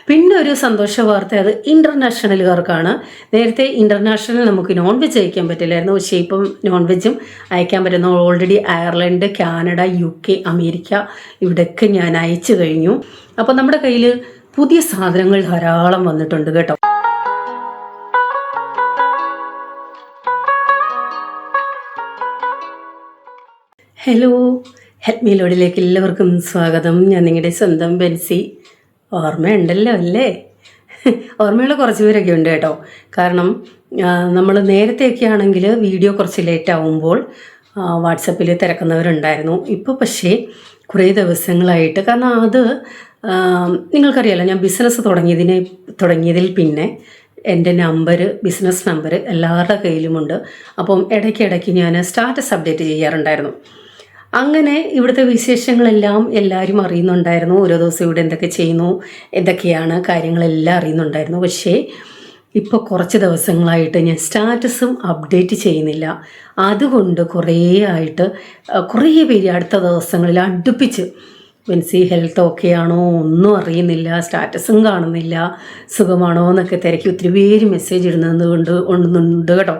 പിന്നെ ഒരു സന്തോഷ വാർത്ത, അത് ഇൻ്റർനാഷണലുകാർക്കാണ്. നേരത്തെ ഇൻ്റർനാഷണൽ നമുക്ക് നോൺ വെജ് അയക്കാൻ പറ്റില്ലായിരുന്നു, പക്ഷേ ഇപ്പം നോൺ വെജും അയക്കാൻ പറ്റുന്നു. Already Ireland, Canada, UK, America ഇവിടെയൊക്കെ ഞാൻ അയച്ചു കഴിഞ്ഞു. അപ്പോൾ നമ്മുടെ കയ്യിൽ പുതിയ സാധനങ്ങൾ ധാരാളം വന്നിട്ടുണ്ട് കേട്ടോ. ഹലോ, ഹെൽപ്പ് മീ ലോഡിലേക്ക് എല്ലാവർക്കും സ്വാഗതം. ഞാൻ നിങ്ങളുടെ സ്വന്തം ബെൻസി. ഓർമ്മയുണ്ടല്ലോ അല്ലേ? ഓർമ്മയുള്ള കുറച്ച് പേരൊക്കെ ഉണ്ട് കേട്ടോ. കാരണം നമ്മൾ നേരത്തെയൊക്കെ ആണെങ്കിൽ വീഡിയോ കുറച്ച് ലേറ്റ് ആവുമ്പോൾ വാട്സപ്പിൽ തിരക്കുന്നവരുണ്ടായിരുന്നു. ഇപ്പോൾ പക്ഷേ കുറേ ദിവസങ്ങളായിട്ട്, കാരണം അത് നിങ്ങൾക്കറിയാലോ, ഞാൻ ബിസിനസ് തുടങ്ങിയതിൽ പിന്നെ എൻ്റെ ബിസിനസ് നമ്പർ എല്ലാവരുടെ കയ്യിലുമുണ്ട്. അപ്പം ഇടയ്ക്കിടയ്ക്ക് ഞാൻ സ്റ്റാറ്റസ് അപ്ഡേറ്റ് ചെയ്യാറുണ്ടായിരുന്നു. അങ്ങനെ ഇവിടുത്തെ വിശേഷങ്ങളെല്ലാം എല്ലാവരും അറിയുന്നുണ്ടായിരുന്നു. ഓരോ ദിവസം ഇവിടെ എന്തൊക്കെ ചെയ്യുന്നു, എന്തൊക്കെയാണ് കാര്യങ്ങളെല്ലാം അറിയുന്നുണ്ടായിരുന്നു. പക്ഷേ ഇപ്പോൾ കുറച്ച് ദിവസങ്ങളായിട്ട് ഞാൻ സ്റ്റാറ്റസും അപ്ഡേറ്റ് ചെയ്യുന്നില്ല. അതുകൊണ്ട് കുറേ പേര് അടുത്ത ദിവസങ്ങളിൽ അടുപ്പിച്ച് ബെൻസി ഹെൽത്ത് ഓക്കെ ആണോ, ഒന്നും അറിയുന്നില്ല, സ്റ്റാറ്റസും കാണുന്നില്ല, സുഖമാണോ എന്നൊക്കെ തിരക്കി ഒത്തിരി പേര് മെസ്സേജ് ഇടുന്നുണ്ട് കേട്ടോ.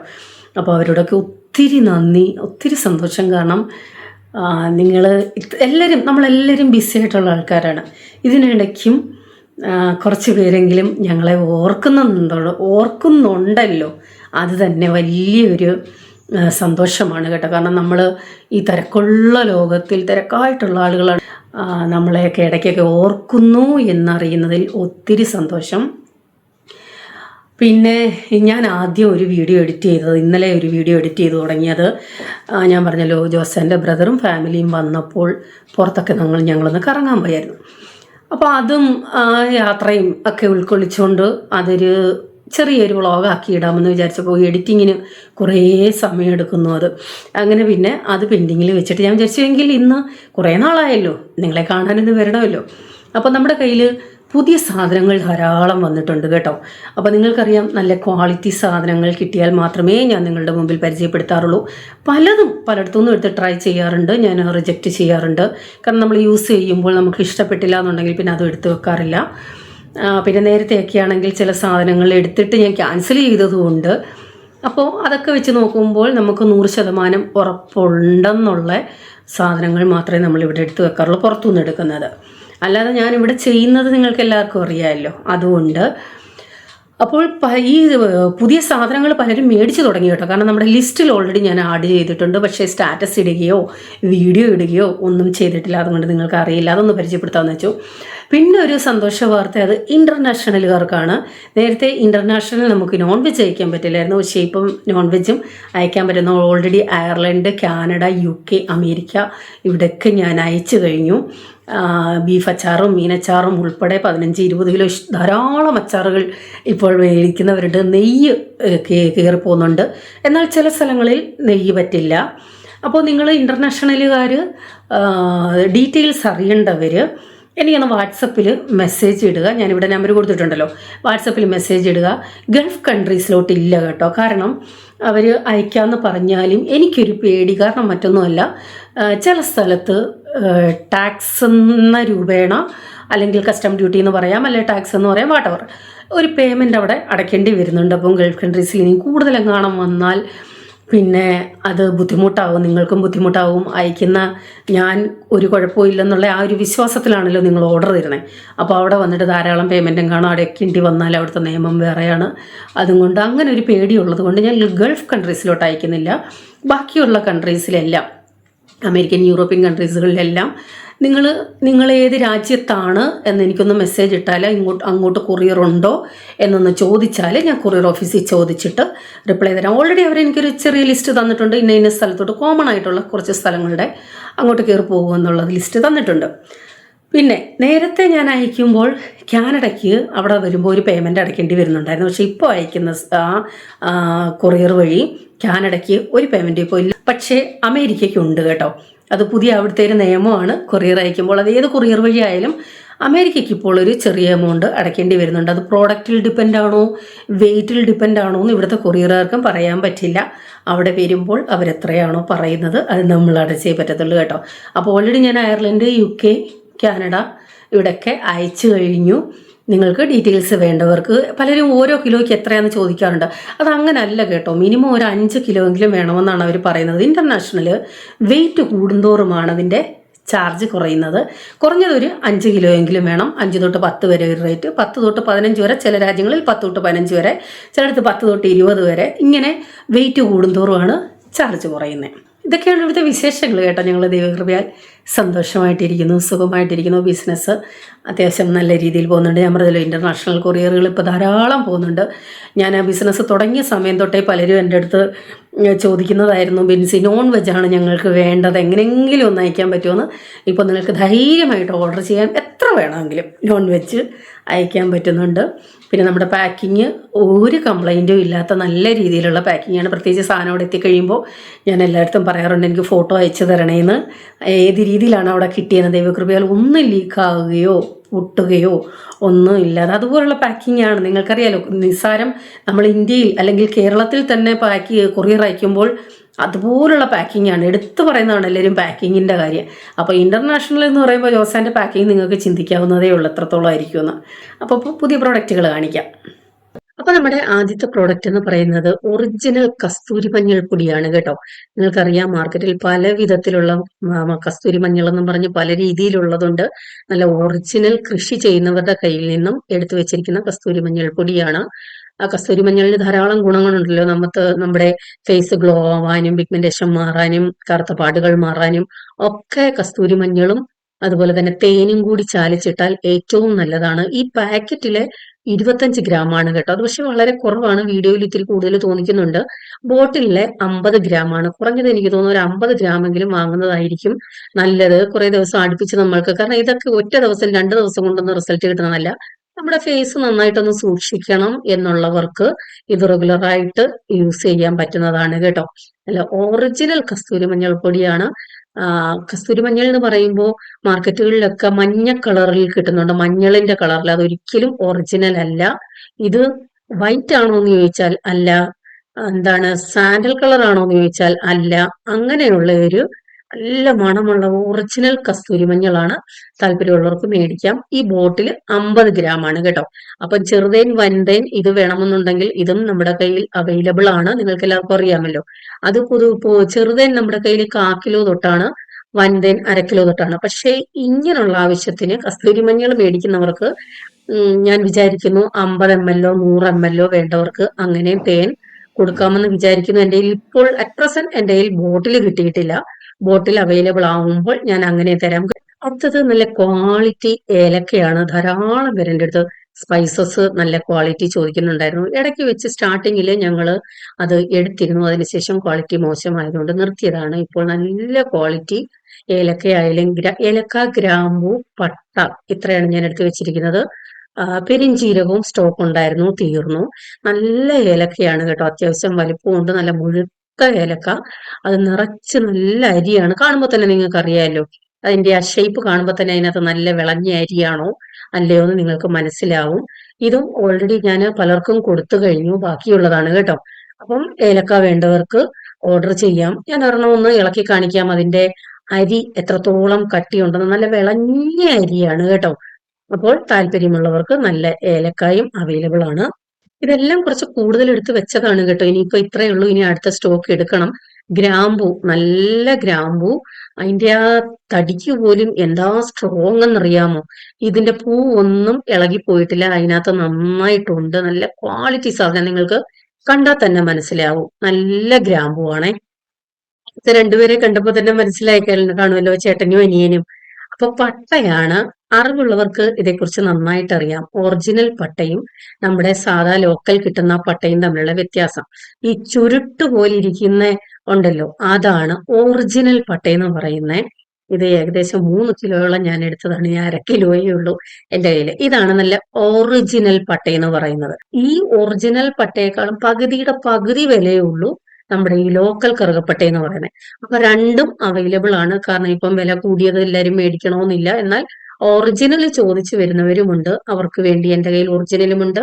അപ്പോൾ അവരോടൊക്കെ ഒത്തിരി നന്ദി, ഒത്തിരി സന്തോഷം. കാരണം നമ്മളെല്ലാവരും ബിസി ആയിട്ടുള്ള ആൾക്കാരാണ്. ഇതിനിടയ്ക്കും കുറച്ച് പേരെങ്കിലും ഞങ്ങളെ ഓർക്കുന്നുണ്ടല്ലോ, അത് തന്നെ വലിയൊരു സന്തോഷമാണ് കേട്ടോ. കാരണം നമ്മൾ ഈ തിരക്കുള്ള ലോകത്തിൽ തിരക്കായിട്ടുള്ള ആളുകളാണ്. നമ്മളെയൊക്കെ ഇടയ്ക്കൊക്കെ ഓർക്കുന്നു എന്നറിയുന്നതിൽ ഒത്തിരി സന്തോഷം. പിന്നെ ഞാൻ ആദ്യം ഒരു വീഡിയോ എഡിറ്റ് ചെയ്തത്, ഇന്നലെ ഒരു വീഡിയോ എഡിറ്റ് ചെയ്ത് തുടങ്ങിയത്, ഞാൻ പറഞ്ഞല്ലോ ജോസൻ്റെ ബ്രദറും ഫാമിലിയും വന്നപ്പോൾ പുറത്തൊക്കെ ഞങ്ങളൊന്ന് കറങ്ങാൻ പോയായിരുന്നു. അപ്പോൾ അതും യാത്രയും ഒക്കെ ഉൾക്കൊള്ളിച്ചുകൊണ്ട് അതൊരു ചെറിയൊരു വ്ളോഗാക്കി ഇടാമെന്ന് വിചാരിച്ചപ്പോൾ എഡിറ്റിങ്ങിന് കുറേ സമയം എടുക്കുന്നു. അങ്ങനെ പിന്നെ അത് പെൻഡിങ്ങിൽ വെച്ചിട്ട് ഞാൻ വിചാരിച്ചെങ്കിൽ ഇന്ന് കുറേ നാളായല്ലോ, നിങ്ങളെ കാണാനിന്ന് വരണമല്ലോ. അപ്പോൾ നമ്മുടെ കയ്യിൽ പുതിയ സാധനങ്ങൾ ധാരാളം വന്നിട്ടുണ്ട് കേട്ടോ. അപ്പോൾ നിങ്ങൾക്കറിയാം, നല്ല ക്വാളിറ്റി സാധനങ്ങൾ കിട്ടിയാൽ മാത്രമേ ഞാൻ നിങ്ങളുടെ മുമ്പിൽ പരിചയപ്പെടുത്താറുള്ളൂ. പലയിടത്തുനിന്നും എടുത്ത് ട്രൈ ചെയ്യാറുണ്ട്, ഞാൻ റിജക്റ്റ് ചെയ്യാറുണ്ട്. കാരണം നമ്മൾ യൂസ് ചെയ്യുമ്പോൾ നമുക്ക് ഇഷ്ടപ്പെട്ടില്ല എന്നുണ്ടെങ്കിൽ പിന്നെ അത് എടുത്ത് വെക്കാറില്ല. പിന്നെ നേരത്തെയൊക്കെ ആണെങ്കിൽ ചില സാധനങ്ങൾ എടുത്തിട്ട് ഞാൻ ക്യാൻസൽ ചെയ്തതുകൊണ്ട്, അപ്പോൾ അതൊക്കെ വെച്ച് നോക്കുമ്പോൾ നമുക്ക് 100% ഉറപ്പുണ്ടെന്നുള്ള സാധനങ്ങൾ മാത്രമേ നമ്മളിവിടെ എടുത്ത് വെക്കാറുള്ളൂ, പുറത്തുനിന്ന് എടുക്കുന്നത്. അല്ലാതെ ഞാനിവിടെ ചെയ്യുന്നത് നിങ്ങൾക്ക് എല്ലാവർക്കും അറിയാമല്ലോ. അതുകൊണ്ട് അപ്പോൾ ഈ പുതിയ സാധനങ്ങൾ പലരും മേടിച്ച് തുടങ്ങി കേട്ടോ. കാരണം നമ്മുടെ ലിസ്റ്റിൽ ഓൾറെഡി ഞാൻ ആഡ് ചെയ്തിട്ടുണ്ട്, പക്ഷേ സ്റ്റാറ്റസ് ഇടുകയോ വീഡിയോ ഇടുകയോ ഒന്നും ചെയ്തിട്ടില്ല. അതുകൊണ്ട് നിങ്ങൾക്ക് അറിയില്ല, അതൊന്ന് പരിചയപ്പെടുത്താമെന്ന് വെച്ചു. പിന്നെ ഒരു സന്തോഷ വാർത്ത, അത് ഇൻ്റർനാഷണലുകാർക്കാണ്. നേരത്തെ ഇൻ്റർനാഷണൽ നമുക്ക് നോൺ വെജ് അയക്കാൻ പറ്റില്ലായിരുന്നു, പക്ഷേ ഇപ്പം നോൺ വെജും അയക്കാൻ പറ്റുന്നു. Already Ireland, Canada, UK, America ഇവിടെയൊക്കെ ഞാൻ അയച്ചു കഴിഞ്ഞു. ബീഫ് അച്ചാറും മീനച്ചാറും ഉൾപ്പെടെ 15-20 കിലോ ധാരാളം അച്ചാറുകൾ ഇപ്പോൾ മേടിക്കുന്നവരുണ്ട്. നെയ്യ് കയറിപ്പോകുന്നുണ്ട്, എന്നാൽ ചില സ്ഥലങ്ങളിൽ നെയ്യ് പറ്റില്ല. അപ്പോൾ നിങ്ങൾ ഇൻ്റർനാഷണലുകാർ ഡീറ്റെയിൽസ് അറിയേണ്ടവർ എനിക്കൊന്ന് വാട്സപ്പിൽ മെസ്സേജ് ഇടുക. ഞാനിവിടെ നമ്പർ കൊടുത്തിട്ടുണ്ടല്ലോ, വാട്സപ്പിൽ മെസ്സേജ് ഇടുക. ഗൾഫ് കൺട്രീസിലോട്ട് ഇല്ല കേട്ടോ. കാരണം അവർ അയക്കാമെന്ന് പറഞ്ഞാലും എനിക്കൊരു പേടി. കാരണം മറ്റൊന്നുമല്ല, ചില സ്ഥലത്ത് ടാക്സ് എന്ന രൂപേണ, അല്ലെങ്കിൽ കസ്റ്റം ഡ്യൂട്ടി എന്ന് പറയാം, അല്ലെങ്കിൽ ടാക്സ് എന്ന് പറയാം, വാട്ടവർ, ഒരു പേയ്മെൻറ്റ് അവിടെ അടയ്ക്കേണ്ടി വരുന്നുണ്ട്. അപ്പം ഗൾഫ് കൺട്രീസിൽ ഇനി കൂടുതലെങ്ങാണം വന്നാൽ പിന്നെ അത് ബുദ്ധിമുട്ടാവും, നിങ്ങൾക്കും ബുദ്ധിമുട്ടാവും. അയക്കുന്ന ഞാൻ ഒരു കുഴപ്പമില്ലെന്നുള്ള ആ ഒരു വിശ്വാസത്തിലാണല്ലോ നിങ്ങൾ ഓർഡർ തരണേ. അപ്പോൾ അവിടെ വന്നിട്ട് ധാരാളം പേയ്മെൻറ്റും കാണാം, അടയ്ക്കേണ്ടി വന്നാൽ അവിടുത്തെ നിയമം വേറെയാണ്. അതുകൊണ്ട് അങ്ങനെ ഒരു പേടിയുള്ളത് കൊണ്ട് ഞാൻ ഗൾഫ് കൺട്രീസിലോട്ട് അയക്കുന്നില്ല. ബാക്കിയുള്ള കൺട്രീസിലെല്ലാം, അമേരിക്കൻ, യൂറോപ്യൻ കൺട്രീസുകളിലെല്ലാം നിങ്ങൾ ഏത് രാജ്യത്താണ് എന്ന് എനിക്കൊന്ന് മെസ്സേജ് ഇട്ടാൽ അങ്ങോട്ട് കൊറിയർ ഉണ്ടോ എന്നൊന്ന് ചോദിച്ചാൽ ഞാൻ കൊറിയർ ഓഫീസിൽ ചോദിച്ചിട്ട് റിപ്ലൈ തരാം. ഓൾറെഡി അവരെനിക്കൊരു ചെറിയ ലിസ്റ്റ് തന്നിട്ടുണ്ട്. ഇന്ന സ്ഥലത്തോട്ട് കോമൺ ആയിട്ടുള്ള കുറച്ച് സ്ഥലങ്ങളുടെ അങ്ങോട്ട് കയറി പോകുമെന്നുള്ളത് ലിസ്റ്റ് തന്നിട്ടുണ്ട്. പിന്നെ നേരത്തെ ഞാൻ അയക്കുമ്പോൾ കാനഡയ്ക്ക് അവിടെ വരുമ്പോൾ ഒരു പേയ്മെൻറ്റ് അടയ്ക്കേണ്ടി വരുന്നുണ്ടായിരുന്നു. പക്ഷേ ഇപ്പോൾ അയക്കുന്ന കൊറിയർ വഴി കാനഡയ്ക്ക് ഒരു പേയ്മെൻറ്റ് ഇപ്പോൾ ഇല്ല. പക്ഷേ അമേരിക്കയ്ക്ക് ഉണ്ട് കേട്ടോ. അത് പുതിയ അവിടുത്തെ ഒരു നിയമമാണ്. കൊറിയർ അയക്കുമ്പോൾ അത് ഏത് കൊറിയർ വഴി ആയാലും അമേരിക്കയ്ക്ക് ഇപ്പോൾ ഒരു ചെറിയ എമൗണ്ട് അടയ്ക്കേണ്ടി വരുന്നുണ്ട്. അത് പ്രോഡക്റ്റിൽ ഡിപ്പെൻഡ് ആണോ, വെയിറ്റിൽ ഡിപ്പെൻഡ് ആണോ എന്ന് ഇവിടുത്തെ കൊറിയറുകാർക്കും പറയാൻ പറ്റില്ല. അവിടെ വരുമ്പോൾ അവരെത്രയാണോ പറയുന്നത് അത് നമ്മൾ അടച്ചേ പറ്റത്തുള്ളൂ കേട്ടോ. അപ്പോൾ ഓൾറെഡി ഞാൻ അയർലൻഡ്, UK, കാനഡ ഇവിടെയൊക്കെ അയച്ചു കഴിഞ്ഞു. നിങ്ങൾക്ക് ഡീറ്റെയിൽസ് വേണ്ടവർക്ക് പലരും ഓരോ കിലോയ്ക്ക് എത്രയാണെന്ന് ചോദിക്കാറുണ്ട്. അത് അങ്ങനല്ല കേട്ടോ. മിനിമം ഒരു 5 കിലോ എങ്കിലും വേണമെന്നാണ് അവർ പറയുന്നത്. ഇന്റർനാഷണൽ വെയിറ്റ് കൂടുന്തോറുമാണ് അതിൻ്റെ ചാർജ് കുറയുന്നത്. കുറഞ്ഞത് ഒരു 5 കിലോ എങ്കിലും വേണം. 5 തൊട്ട് 10 വരെ ഒരു റേറ്റ്, 10 തൊട്ട് 15 വരെ, ചില രാജ്യങ്ങളിൽ 10 തൊട്ട് 15 വരെ, ചിലടത്ത് 10 തൊട്ട് 20 വരെ. ഇങ്ങനെ വെയിറ്റ് കൂടുന്തോറുമാണ് ചാർജ് കുറയുന്നത്. ഇതൊക്കെയാണ് ഇവിടുത്തെ വിശേഷങ്ങൾ കേട്ടോ. ഞങ്ങൾ ദൈവകൃപയാൽ സന്തോഷമായിട്ടിരിക്കുന്നു, സുഖമായിട്ടിരിക്കുന്നു. ബിസിനസ് അത്യാവശ്യം നല്ല രീതിയിൽ പോകുന്നുണ്ട്. ഞാൻ പറഞ്ഞല്ലോ, ഇൻ്റർനാഷണൽ കൊറിയറുകൾ ഇപ്പോൾ ധാരാളം പോകുന്നുണ്ട്. ഞാൻ ആ ബിസിനസ് തുടങ്ങിയ സമയം തൊട്ടേ പലരും എൻ്റെ അടുത്ത് ചോദിക്കുന്നതായിരുന്നു, ബിൻസി നോൺ വെജാണ് ഞങ്ങൾക്ക് വേണ്ടത്, എങ്ങനെയെങ്കിലും ഒന്ന് അയക്കാൻ പറ്റുമെന്ന്. ഇപ്പോൾ നിങ്ങൾക്ക് ധൈര്യമായിട്ട് ഓർഡർ ചെയ്യാൻ എത്ര വേണമെങ്കിലും നോൺ വെജ് അയക്കാൻ പറ്റുന്നുണ്ട്. പിന്നെ നമ്മുടെ പാക്കിങ് ഒരു കംപ്ലൈൻറ്റും ഇല്ലാത്ത നല്ല രീതിയിലുള്ള പാക്കിങ്ങാണ്. പ്രത്യേകിച്ച് സാധനം അവിടെ എത്തിക്കഴിയുമ്പോൾ ഞാൻ എല്ലായിടത്തും പറയാറുണ്ട്, എനിക്ക് ഫോട്ടോ അയച്ചു തരണേന്ന്. ഏത് രീതിയിലാണ് അവിടെ കിട്ടിയത്, ദൈവകൃപയാൽ ഒന്നും ലീക്കാവുകയോ പൊട്ടുകയോ ഒന്നും ഇല്ലാതെ അതുപോലുള്ള പാക്കിങ്ങാണ്. നിങ്ങൾക്കറിയാലോ, നിസ്സാരം നമ്മൾ ഇന്ത്യയിൽ അല്ലെങ്കിൽ കേരളത്തിൽ തന്നെ കൊറിയർ അയക്കുമ്പോൾ അതുപോലുള്ള പാക്കിങ്ങാണ്. എടുത്തു പറയുന്നതാണ് എല്ലാവരും പാക്കിങ്ങിൻ്റെ കാര്യം. അപ്പോൾ ഇൻ്റർനാഷണൽ എന്ന് പറയുമ്പോൾ ജോസാൻ്റെ പാക്കിങ് നിങ്ങൾക്ക് ചിന്തിക്കാവുന്നതേ ഉള്ളൂ എത്രത്തോളം ആയിരിക്കുമെന്ന്. അപ്പോൾ പുതിയ പ്രോഡക്റ്റുകൾ കാണിക്കാം. അപ്പോൾ നമ്മുടെ ആദ്യത്തെ പ്രോഡക്റ്റ് എന്ന് പറയുന്നത് ഒറിജിനൽ കസ്തൂരി മഞ്ഞൾ പൊടിയാണ് കേട്ടോ. നിങ്ങൾക്കറിയാം, മാർക്കറ്റിൽ പല വിധത്തിലുള്ള കസ്തൂരി മഞ്ഞൾ എന്നും പറഞ്ഞ് പല രീതിയിലുള്ളതുണ്ട്. നല്ല ഒറിജിനൽ കൃഷി ചെയ്യുന്നവരുടെ കയ്യിൽ നിന്നും എടുത്തു വെച്ചിരിക്കുന്ന കസ്തൂരി മഞ്ഞൾ പൊടിയാണ്. ആ കസ്തൂരി മഞ്ഞളിന് ധാരാളം ഗുണങ്ങളുണ്ടല്ലോ. നമ്മുടെ ഫേസ് ഗ്ലോ ആവാനും, പിഗ്മെന്റേഷൻ മാറാനും, കറുത്ത പാടുകൾ മാറാനും ഒക്കെ കസ്തൂരി മഞ്ഞളും അതുപോലെ തന്നെ തേനും കൂടി ചാലിച്ചിട്ടാൽ ഏറ്റവും നല്ലതാണ്. ഈ പാക്കറ്റിലെ 25 ഗ്രാമാണ് കേട്ടോ. അത് പക്ഷെ വളരെ കുറവാണ്, വീഡിയോയിൽ ഇത്തിരി കൂടുതൽ തോന്നിക്കുന്നുണ്ട്. ബോട്ടിലെ 50 ഗ്രാമാണ്. കുറഞ്ഞത് എനിക്ക് തോന്നുന്നു ഒരു 50 ഗ്രാമെങ്കിലും വാങ്ങുന്നതായിരിക്കും നല്ലത്. കുറെ ദിവസം അടുപ്പിച്ച് നമ്മൾക്ക്, കാരണം ഇതൊക്കെ ഒറ്റ ദിവസം 2 ദിവസം കൊണ്ടൊന്നും റിസൾട്ട് കിട്ടുന്നതല്ല. നമ്മുടെ ഫേസ് നന്നായിട്ടൊന്ന് സൂക്ഷിക്കണം എന്നുള്ളവർക്ക് ഇത് റെഗുലറായിട്ട് യൂസ് ചെയ്യാൻ പറ്റുന്നതാണ് കേട്ടോ. അല്ല, ഒറിജിനൽ കസ്തൂരി മഞ്ഞൾ പൊടിയാണ്. കസ്തൂരി മഞ്ഞൾ എന്ന് പറയുമ്പോൾ മാർക്കറ്റുകളിലൊക്കെ മഞ്ഞ കളറിൽ കിട്ടുന്നുണ്ട്, മഞ്ഞളിന്റെ കളറിൽ. അതൊരിക്കലും ഒറിജിനൽ അല്ല. ഇത് വൈറ്റ് ആണോ എന്ന് ചോദിച്ചാൽ അല്ല. എന്താണ്, സാൻഡൽ കളർ ആണോ എന്ന് ചോദിച്ചാൽ അല്ല. അങ്ങനെയുള്ള ഒരു നല്ല മണമുള്ള ഒറിജിനൽ കസ്തൂരി മഞ്ഞളാണ്. താല്പര്യമുള്ളവർക്ക് മേടിക്കാം. ഈ ബോട്ടിൽ 50 ഗ്രാമാണ് കേട്ടോ. അപ്പം ചെറുതേൻ വൻതേൻ ഇത് വേണമെന്നുണ്ടെങ്കിൽ ഇതും നമ്മുടെ കയ്യിൽ അവൈലബിൾ ആണ്. നിങ്ങൾക്ക് എല്ലാവർക്കും അറിയാമല്ലോ. അത് ചെറുതേൻ നമ്മുടെ കയ്യിൽ 1/4 കിലോ തൊട്ടാണ്, വൻതേൻ 1/2 കിലോ തൊട്ടാണ്. പക്ഷേ ഇങ്ങനെയുള്ള ആവശ്യത്തിന് കസ്തൂരി മഞ്ഞൾ മേടിക്കുന്നവർക്ക് ഞാൻ വിചാരിക്കുന്നു 50 ml 100 ml വേണ്ടവർക്ക് അങ്ങനെ തേൻ കൊടുക്കാമെന്ന് വിചാരിക്കുന്നു. എൻ്റെ കയ്യിൽ ഇപ്പോൾ അറ്റ് പ്രസന്റ് എൻ്റെ കയ്യിൽ ബോട്ടിൽ കിട്ടിയിട്ടില്ല. ബോട്ടിൽ അവൈലബിൾ ആവുമ്പോൾ ഞാൻ അങ്ങനെ തരാം. അടുത്തത് നല്ല ക്വാളിറ്റി ഏലക്കയാണ്. ധാരാളം പേര് എൻ്റെ അടുത്ത് സ്പൈസസ് നല്ല ക്വാളിറ്റി ചോദിക്കുന്നുണ്ടായിരുന്നു. ഇടയ്ക്ക് വെച്ച് സ്റ്റാർട്ടിങ്ങിൽ ഞങ്ങൾ അത് എടുത്തിരുന്നു. അതിനുശേഷം ക്വാളിറ്റി മോശമായതുകൊണ്ട് നിർത്തിയതാണ്. ഇപ്പോൾ നല്ല ക്വാളിറ്റി ഏലക്കയായാലും ഏലക്ക, ഗ്രാമ്പു, പട്ട ഇത്രയാണ് ഞാൻ എടുത്ത് വെച്ചിരിക്കുന്നത്. പെരിഞ്ചീരകവും സ്റ്റോക്ക് ഉണ്ടായിരുന്നു, തീർന്നു. നല്ല ഏലക്കയാണ് കേട്ടോ. അത്യാവശ്യം വലിപ്പമുണ്ട്, നല്ല മുഴുത്ത ഏലക്ക. അത് നിറച്ച് നല്ല അരിയാണ്. കാണുമ്പോൾ തന്നെ നിങ്ങൾക്ക് അറിയാമല്ലോ, അതിന്റെ ആ ഷേപ്പ് കാണുമ്പോൾ തന്നെ അതിനകത്ത് നല്ല വിളഞ്ഞ അരിയാണോ അല്ലയോ എന്ന് നിങ്ങൾക്ക് മനസ്സിലാവും. ഇതും ഓൾറെഡി ഞാൻ പലർക്കും കൊടുത്തു കഴിഞ്ഞു, ബാക്കിയുള്ളതാണ് കേട്ടോ. അപ്പം ഏലക്ക വേണ്ടവർക്ക് ഓർഡർ ചെയ്യാം. ഞാൻ ഒരെണ്ണം ഒന്ന് ഇളക്കി കാണിക്കാം. അതിന്റെ അരി എത്രത്തോളം കട്ടിയുണ്ടെന്ന്. നല്ല വിളഞ്ഞ അരിയാണ് കേട്ടോ. അപ്പോൾ താല്പര്യമുള്ളവർക്ക് നല്ല ഏലക്കായും അവൈലബിൾ ആണ്. ഇതെല്ലാം കുറച്ച് കൂടുതൽ എടുത്ത് വെച്ചതാണ് കേട്ടോ. ഇനിയിപ്പോ ഇത്രയേ ഉള്ളൂ, ഇനി അടുത്ത സ്റ്റോക്ക് എടുക്കണം. ഗ്രാമ്പു, നല്ല ഗ്രാമ്പു, അതിന്റെ ആ തടിക്ക് പോലും എന്താ സ്ട്രോങ് എന്നറിയാമോ. ഇതിന്റെ പൂ ഒന്നും ഇളകിപ്പോയിട്ടില്ല, അതിനകത്ത് നന്നായിട്ടുണ്ട്. നല്ല ക്വാളിറ്റി സാധനം, നിങ്ങൾക്ക് കണ്ടാൽ തന്നെ മനസ്സിലാവും. നല്ല ഗ്രാമ്പു ആണേ. ഇത് രണ്ടുപേരെ കണ്ടപ്പോ തന്നെ മനസ്സിലായി കാണുമല്ലോ, ചേട്ടനും അനിയനും. അപ്പൊ പട്ടയാണ്. അറിവുള്ളവർക്ക് ഇതേക്കുറിച്ച് നന്നായിട്ട് അറിയാം. ഒറിജിനൽ പട്ടയും നമ്മുടെ സാധാ ലോക്കൽ കിട്ടുന്ന പട്ടയും തമ്മിലുള്ള വ്യത്യാസം. ഈ ചുരുട്ട് പോലെ ഇരിക്കുന്ന ഉണ്ടല്ലോ, അതാണ് ഒറിജിനൽ പട്ടയെന്ന് പറയുന്നത്. ഇത് ഏകദേശം 3 കിലോയോളം ഞാൻ എടുത്തതാണ്. ഞാൻ 1/2 കിലോയേ ഉള്ളൂ എൻ്റെ കയ്യിൽ. ഇതാണ് നല്ല ഒറിജിനൽ പട്ടയെന്ന് പറയുന്നത്. ഈ ഒറിജിനൽ പട്ടയെക്കാളും പകുതിയുടെ പകുതി വിലയേ ഉള്ളൂ നമ്മുടെ ഈ ലോക്കൽ കറുകപ്പട്ട എന്ന് പറയുന്നത്. അപ്പൊ രണ്ടും അവൈലബിൾ ആണ്. കാരണം ഇപ്പം വില കൂടിയത് എല്ലാവരും മേടിക്കണമെന്നില്ല. എന്നാൽ ഒറിജിനൽ ചോദിച്ചു വരുന്നവരുമുണ്ട്. അവർക്ക് വേണ്ടി എൻ്റെ കയ്യിൽ ഒറിജിനലുമുണ്ട്.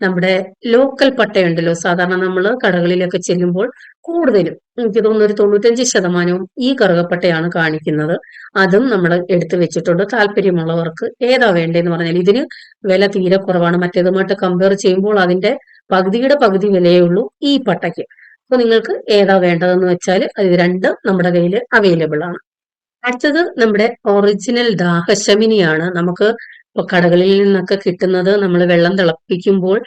നമ്മുടെ ലോക്കൽ പട്ടയുണ്ടല്ലോ, സാധാരണ നമ്മൾ കടകളിലൊക്കെ ചെല്ലുമ്പോൾ കൂടുതലും എനിക്ക് തോന്നുന്നു ഒരു 95% ഈ കറുകപ്പട്ടയാണ് കാണിക്കുന്നത്. അതും നമ്മൾ എടുത്തു വെച്ചിട്ടുണ്ട്. താല്പര്യമുള്ളവർക്ക് ഏതാ വേണ്ടതെന്ന് പറഞ്ഞാൽ ഇതിന് വില തീരെ കുറവാണ്. മറ്റേതുമായിട്ട് കമ്പയർ ചെയ്യുമ്പോൾ അതിന്റെ പകുതിയുടെ പകുതി വിലയേ ഉള്ളൂ ഈ പട്ടയ്ക്ക്. അപ്പൊ നിങ്ങൾക്ക് ഏതാ വേണ്ടതെന്ന് വെച്ചാൽ ഇത് രണ്ട് നമ്മുടെ കയ്യിൽ അവൈലബിൾ ആണ്. അടുത്തത് നമ്മുടെ ഒറിജിനൽ ദാഹശമിനിയാണ്. നമുക്ക് ഇപ്പൊ കടകളിൽ നിന്നൊക്കെ കിട്ടുന്നത് നമ്മൾ വെള്ളം തിളപ്പിക്കുമ്പോൾ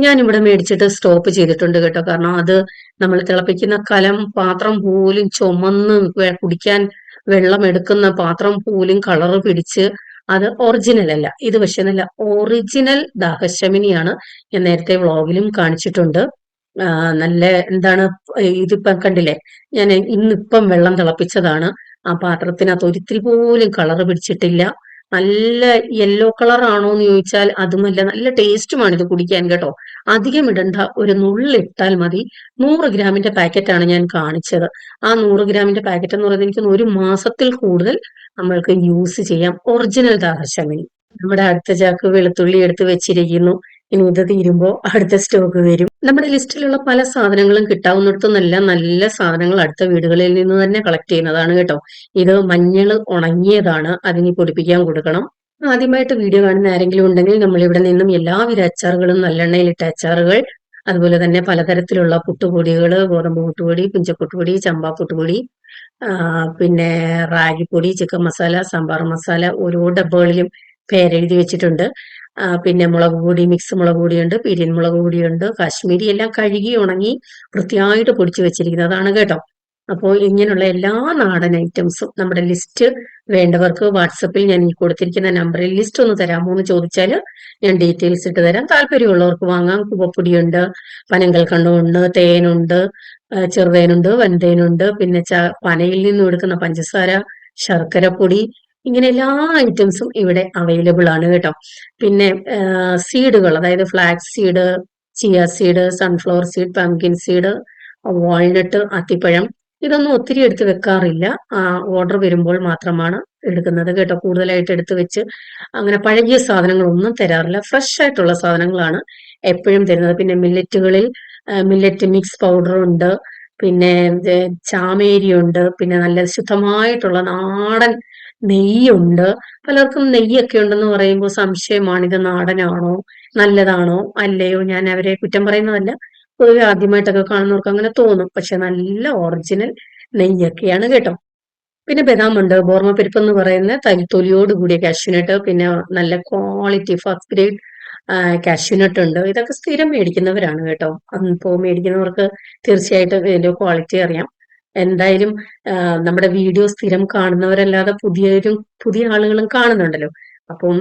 ഞാൻ ഇവിടെ മേടിച്ചിട്ട് സ്റ്റോപ്പ് ചെയ്തിട്ടുണ്ട് കേട്ടോ. കാരണം അത് നമ്മൾ തിളപ്പിക്കുന്ന കലം പാത്രം പോലും ചുമന്ന് കുടിക്കാൻ വെള്ളം എടുക്കുന്ന പാത്രം പോലും കളറ് പിടിച്ച് അത് ഒറിജിനൽ അല്ല. ഇത് പക്ഷെ നല്ല ഒറിജിനൽ ദാഹശമിനിയാണ്. ഞാൻ നേരത്തെ വ്ളോഗിലും കാണിച്ചിട്ടുണ്ട്. നല്ല എന്താണ് ഇതിപ്പം കണ്ടില്ലേ, ഞാൻ ഇന്നിപ്പം വെള്ളം തിളപ്പിച്ചതാണ്. ആ പാത്രത്തിനകത്ത് ഒരിത്തിരി പോലും കളറ് പിടിച്ചിട്ടില്ല. നല്ല യെല്ലോ കളർ ആണോ എന്ന് ചോദിച്ചാൽ അതുമല്ല, നല്ല ടേസ്റ്റുമാണ് ഇത് കുടിക്കാൻ കേട്ടോ. അധികം ഇടണ്ട, ഒരു നുള്ളിട്ടാൽ മതി. 100 ഗ്രാമിന്റെ പാക്കറ്റാണ് ഞാൻ കാണിച്ചത്. ആ 100 ഗ്രാമിന്റെ പാക്കറ്റ് എന്ന് പറയുന്നത് എനിക്ക് 1 മാസത്തിൽ കൂടുതൽ നമ്മൾക്ക് യൂസ് ചെയ്യാം. ഒറിജിനൽ ദാഹശമിനി. നമ്മുടെ അടുത്ത ചാക്ക് വെളുത്തുള്ളി എടുത്ത് വെച്ചിരിക്കുന്നു. ഇനി ഇത് തീരുമ്പോ അടുത്ത സ്റ്റോക്ക് വരും. നമ്മുടെ ലിസ്റ്റിലുള്ള പല സാധനങ്ങളും കിട്ടാവുന്നിടത്തുനിന്നെല്ലാം നല്ല സാധനങ്ങൾ അടുത്ത വീടുകളിൽ നിന്ന് തന്നെ കളക്ട് ചെയ്യുന്നതാണ് കേട്ടോ. ഇത് മഞ്ഞൾ ഉണങ്ങിയതാണ്, അതിന് പൊടിപ്പിക്കാൻ കൊടുക്കണം. ആദ്യമായിട്ട് വീഡിയോ കാണുന്ന ആരെങ്കിലും ഉണ്ടെങ്കിൽ നമ്മൾ ഇവിടെ നിന്നും എല്ലാവിധ അച്ചാറുകളും, നല്ലെണ്ണയിലിട്ട അച്ചാറുകൾ, അതുപോലെ തന്നെ പലതരത്തിലുള്ള പുട്ടുപൊടികൾ, ഗോതമ്പ് പുട്ടുപൊടി, പുഞ്ചപ്പുട്ടുപൊടി, ചമ്പാ പുട്ടുപൊടി, പിന്നെ റാഗിപ്പൊടി, ചിക്കൻ മസാല, സാമ്പാർ മസാല, ഓരോ ഡബ്ബകളിലും പേരെഴുതി വെച്ചിട്ടുണ്ട്. പിന്നെ മുളക് പൊടി, മിക്സ് മുളക് പൊടിയുണ്ട്, പിരിയൻ മുളക് പൊടിയുണ്ട്, കാശ്മീരി, എല്ലാം കഴുകി ഉണങ്ങി വൃത്തിയായിട്ട് പൊടിച്ചു വെച്ചിരിക്കുന്നതാണ് കേട്ടോ. അപ്പോൾ ഇങ്ങനെയുള്ള എല്ലാ നാടൻ ഐറ്റംസും നമ്മുടെ ലിസ്റ്റ് വേണ്ടവർക്ക് വാട്സപ്പിൽ ഞാൻ ഈ കൊടുത്തിരിക്കുന്ന നമ്പറിൽ ലിസ്റ്റ് ഒന്ന് തരാമോ എന്ന് ചോദിച്ചാൽ ഞാൻ ഡീറ്റെയിൽസ് ഇട്ട് തരാം. താല്പര്യമുള്ളവർക്ക് വാങ്ങാം. കുവപ്പൊടിയുണ്ട്, പനങ്കൽക്കണ്ടമുണ്ട്, തേനുണ്ട്, ചെറുതേനുണ്ട്, വൻതേനുണ്ട്, പിന്നെ പനയിൽ നിന്നും എടുക്കുന്ന പഞ്ചസാര, ശർക്കരപ്പൊടി, ഇങ്ങനെ എല്ലാ ഐറ്റംസും ഇവിടെ അവൈലബിൾ ആണ് കേട്ടോ. പിന്നെ സീഡുകൾ, അതായത് flax seed, chia seed, sunflower seed, pumpkin seed, walnut, അത്തിപ്പഴം, ഇതൊന്നും ഒത്തിരി എടുത്ത് വെക്കാറില്ല. ഓർഡർ വരുമ്പോൾ മാത്രമാണ് എടുക്കുന്നത് കേട്ടോ. കൂടുതലായിട്ട് എടുത്ത് വെച്ച് അങ്ങനെ പഴകിയ സാധനങ്ങളൊന്നും തരാറില്ല. ഫ്രഷ് ആയിട്ടുള്ള സാധനങ്ങളാണ് എപ്പോഴും തരുന്നത്. പിന്നെ മില്ലറ്റുകളിൽ മില്ലറ്റ് മിക്സ് പൗഡർ ഉണ്ട്, പിന്നെ ചാമേരി ഉണ്ട്, പിന്നെ നല്ല ശുദ്ധമായിട്ടുള്ള നാടൻ നെയ്യുണ്ട്. പലർക്കും നെയ്യൊക്കെ ഉണ്ടെന്ന് പറയുമ്പോൾ സംശയമാണ്, ഇത് നാടനാണോ, നല്ലതാണോ അല്ലയോ. ഞാൻ അവരെ കുറ്റം പറയുന്നതല്ല, പൊതുവെ ആദ്യമായിട്ടൊക്കെ കാണുന്നവർക്ക് അങ്ങനെ തോന്നും. പക്ഷെ നല്ല ഒറിജിനൽ നെയ്യൊക്കെയാണ് കേട്ടോ. പിന്നെ ബദാമുണ്ട്, ബോർമപ്പരിപ്പ് എന്ന് പറയുന്ന തൊലിയോട് കൂടിയ കാഷ്യൂനട്ട്, പിന്നെ നല്ല ക്വാളിറ്റി ഫസ്റ്റ് ഗ്രേഡ് കാഷ്യൂനട്ട് ഉണ്ട്. ഇതൊക്കെ സ്ഥിരം മേടിക്കുന്നവരാണ് കേട്ടോ. അപ്പോൾ മേടിക്കുന്നവർക്ക് തീർച്ചയായിട്ടും ഇതിന്റെ ക്വാളിറ്റി അറിയാം. എന്തായാലും നമ്മുടെ വീഡിയോ സ്ഥിരം കാണുന്നവരല്ലാതെ പുതിയ ആളുകളും കാണുന്നുണ്ടല്ലോ. അപ്പം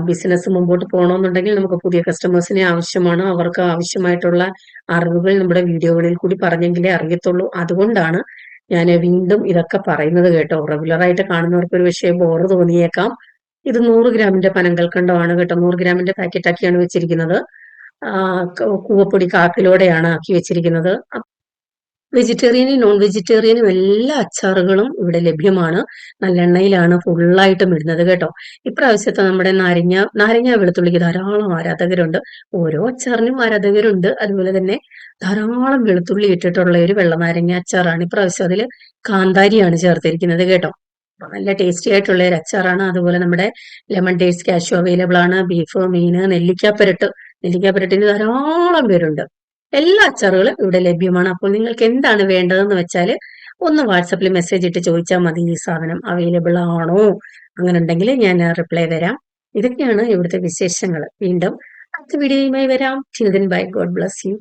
ബിസിനസ് മുമ്പോട്ട് പോകണമെന്നുണ്ടെങ്കിൽ നമുക്ക് പുതിയ കസ്റ്റമേഴ്സിനെ ആവശ്യമാണ്. അവർക്ക് ആവശ്യമായിട്ടുള്ള അറിവുകൾ നമ്മുടെ വീഡിയോകളിൽ കൂടി പറഞ്ഞെങ്കിലേ അറിയത്തുള്ളൂ. അതുകൊണ്ടാണ് ഞാൻ വീണ്ടും ഇതൊക്കെ പറയുന്നത് കേട്ടോ. റെഗുലറായിട്ട് കാണുന്നവർക്ക് ഒരു പക്ഷേ ബോർ തോന്നിയേക്കാം. ഇത് 100 ഗ്രാമിന്റെ പനങ്കൽക്കണ്ടമാണ് കേട്ടോ. 100 ഗ്രാമിന്റെ പാക്കറ്റ് ആക്കിയാണ് വെച്ചിരിക്കുന്നത്. കൂവപ്പൊടി കാക്കിലോടെയാണ് ആക്കി വെച്ചിരിക്കുന്നത്. വെജിറ്റേറിയനും നോൺ വെജിറ്റേറിയനും എല്ലാ അച്ചാറുകളും ഇവിടെ ലഭ്യമാണ്. നല്ലെണ്ണയിലാണ് ഫുള്ളായിട്ടും ഇടുന്നത് കേട്ടോ. ഇപ്രാവശ്യത്തെ നമ്മുടെ നാരങ്ങ വെളുത്തുള്ളിക്ക് ധാരാളം ആരാധകരുണ്ട്. ഓരോ അച്ചാറിനും ആരാധകരുണ്ട്. അതുപോലെ തന്നെ ധാരാളം വെളുത്തുള്ളി ഇട്ടിട്ടുള്ള ഒരു വെള്ള നാരങ്ങ അച്ചാറാണ് ഇപ്രാവശ്യം. അതിൽ കാന്താരിയാണ് ചേർത്തിരിക്കുന്നത് കേട്ടോ. നല്ല ടേസ്റ്റി ആയിട്ടുള്ള ഒരു അച്ചാറാണ്. അതുപോലെ നമ്മുടെ ലെമൺ ടേസ്റ്റ് കാഷ്യൂ അവൈലബിൾ ആണ്. ബീഫ്, മീന്, നെല്ലിക്കാപ്പരട്ടിന് ധാരാളം പേരുണ്ട്. എല്ലാ അച്ചാറുകളും ഇവിടെ ലഭ്യമാണ്. അപ്പോൾ നിങ്ങൾക്ക് എന്താണ് വേണ്ടതെന്ന് വെച്ചാൽ ഒന്ന് വാട്സപ്പിൽ മെസ്സേജ് ഇട്ട് ചോദിച്ചാൽ മതി, ഈ സാധനം അവൈലബിൾ ആണോ. അങ്ങനെ ഉണ്ടെങ്കിൽ ഞാൻ റിപ്ലൈ തരാം. ഇതൊക്കെയാണ് ഇവിടുത്തെ വിശേഷങ്ങൾ. വീണ്ടും അടുത്ത വീഡിയോയുമായി വരാം. Children bye, God bless U.